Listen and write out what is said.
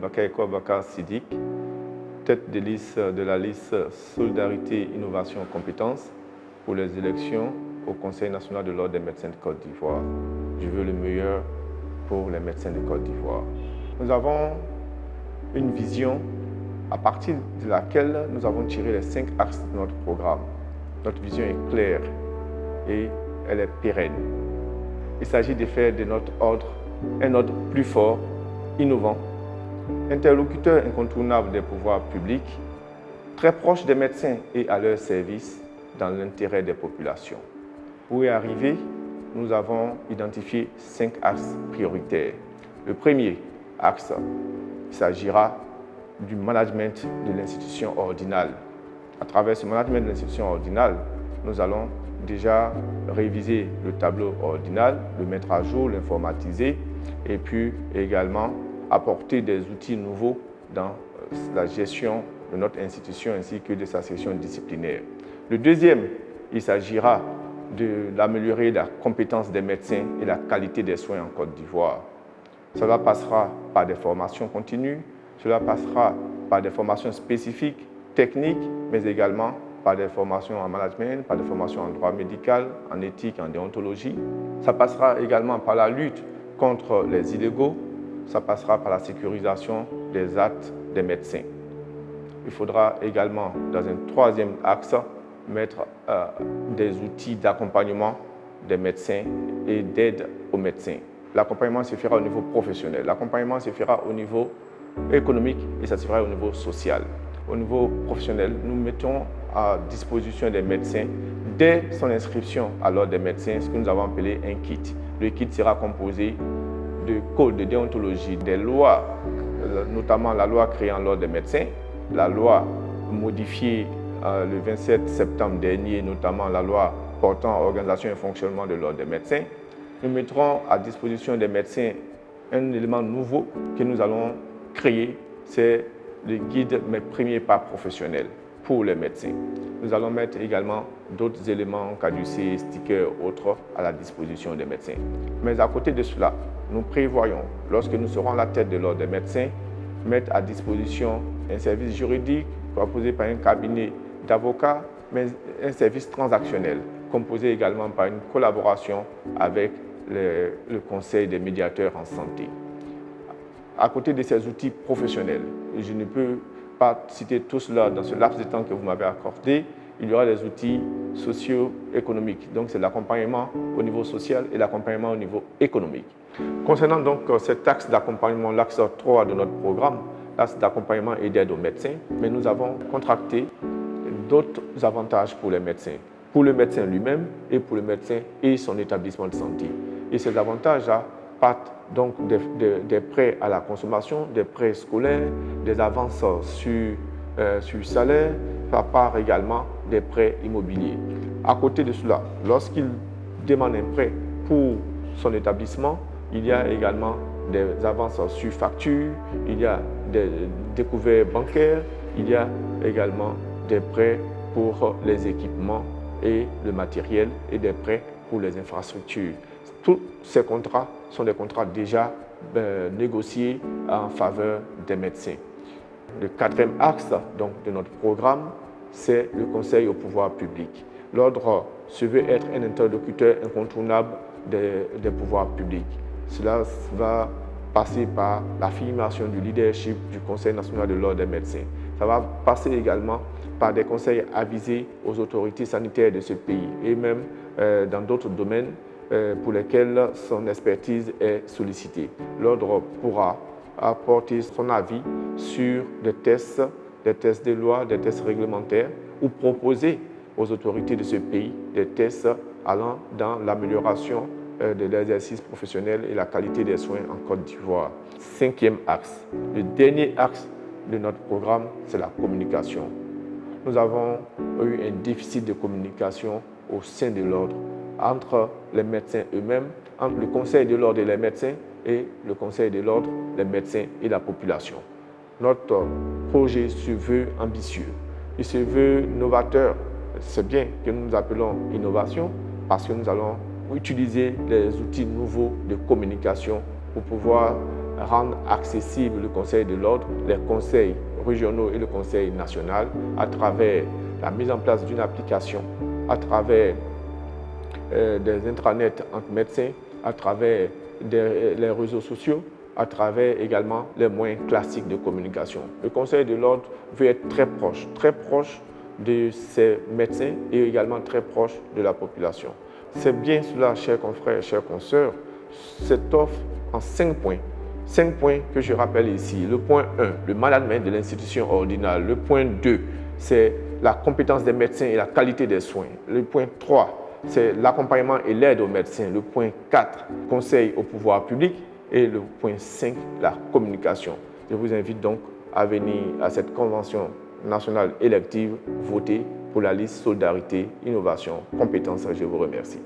Bakary Kouabakar Siddiq, tête de liste de la liste Solidarité, Innovation, Compétences pour les élections au Conseil national de l'Ordre des médecins de Côte d'Ivoire. Je veux le meilleur pour les médecins de Côte d'Ivoire. Nous avons une vision à partir de laquelle nous avons tiré les 5 axes de notre programme. Notre vision est claire et elle est pérenne. Il s'agit de faire de notre ordre un ordre plus fort, innovant, interlocuteur incontournable des pouvoirs publics, très proche des médecins et à leur service dans l'intérêt des populations. Pour y arriver, nous avons identifié 5 axes prioritaires. Le premier axe, il s'agira du management de l'institution ordinale. À travers ce management de l'institution ordinale, nous allons déjà réviser le tableau ordinal, le mettre à jour, l'informatiser et puis également apporter des outils nouveaux dans la gestion de notre institution ainsi que de sa section disciplinaire. Le deuxième, il s'agira d'améliorer la compétence des médecins et la qualité des soins en Côte d'Ivoire. Cela passera par des formations continues, cela passera par des formations spécifiques, techniques, mais également par des formations en management, par des formations en droit médical, en éthique, en déontologie. Ça passera également par la lutte contre les illégaux, ça passera par la sécurisation des actes des médecins. Il faudra également, dans un troisième axe, mettre des outils d'accompagnement des médecins et d'aide aux médecins. L'accompagnement se fera au niveau professionnel, l'accompagnement se fera au niveau économique et ça se fera au niveau social. Au niveau professionnel, nous mettons à disposition des médecins, dès son inscription à l'ordre des médecins, ce que nous avons appelé un kit. Le kit sera composé de codes de déontologie, des lois, notamment la loi créant l'ordre des médecins, la loi modifiée le 27 septembre dernier, notamment la loi portant organisation et fonctionnement de l'ordre des médecins. Nous mettrons à disposition des médecins un élément nouveau que nous allons créer, c'est le guide Mes premiers pas professionnels pour les médecins. Nous allons mettre également d'autres éléments, caducés, stickers, autres à la disposition des médecins. Mais à côté de cela, nous prévoyons, lorsque nous serons à la tête de l'ordre des médecins, mettre à disposition un service juridique proposé par un cabinet d'avocats, mais un service transactionnel, composé également par une collaboration avec le Conseil des médiateurs en santé. À côté de ces outils professionnels, je ne peux pas citer tout cela dans ce laps de temps que vous m'avez accordé, il y aura des outils socio-économiques. Donc c'est l'accompagnement au niveau social et l'accompagnement au niveau économique. Concernant donc cet axe d'accompagnement, l'axe 3 de notre programme, l'axe d'accompagnement et d'aide aux médecins, mais nous avons contracté d'autres avantages pour les médecins, pour le médecin lui-même et pour le médecin et son établissement de santé. Et ces avantages-là partent donc des prêts à la consommation, des prêts scolaires, des avances sur salaire, ça part également des prêts immobiliers. À côté de cela, lorsqu'il demande un prêt pour son établissement, il y a également des avances sur facture, il y a des découvertes bancaires, il y a également des prêts pour les équipements et le matériel et des prêts pour les infrastructures. Tous ces contrats sont des contrats déjà négociés en faveur des médecins. Le quatrième axe donc, de notre programme, c'est le conseil au pouvoir public. L'ordre se veut être un interlocuteur incontournable des pouvoirs publics. Cela va passer par l'affirmation du leadership du Conseil national de l'ordre des médecins. Ça va passer également par des conseils avisés aux autorités sanitaires de ce pays et même dans d'autres domaines pour lesquels son expertise est sollicitée. L'ordre pourra apporter son avis sur des tests de loi, des tests réglementaires ou proposer aux autorités de ce pays des tests allant dans l'amélioration de l'exercice professionnel et la qualité des soins en Côte d'Ivoire. Cinquième axe. Le dernier axe de notre programme, c'est la communication. Nous avons eu un déficit de communication au sein de l'ordre, entre les médecins eux-mêmes, entre le conseil de l'ordre et les médecins et le conseil de l'ordre, les médecins et la population. Notre projet se veut ambitieux, il se veut novateur. C'est bien que nous nous appelons innovation parce que nous allons utiliser les outils nouveaux de communication pour pouvoir rendre accessible le Conseil de l'Ordre, les conseils régionaux et le Conseil national à travers la mise en place d'une application, à travers des intranets entre médecins, à travers les réseaux sociaux, à travers également les moyens classiques de communication. Le Conseil de l'Ordre veut être très proche de ses médecins et également très proche de la population. C'est bien cela, chers confrères et chers consoeurs, cette offre en 5 points. 5 points que je rappelle ici. Le point 1, le management de l'institution ordinale. Le point 2, c'est la compétence des médecins et la qualité des soins. Le point 3, c'est l'accompagnement et l'aide aux médecins. Le point 4, conseil au pouvoir public. Et le point 5, la communication. Je vous invite donc à venir à cette convention nationale élective voter pour la liste Solidarité, Innovation, Compétences. Je vous remercie.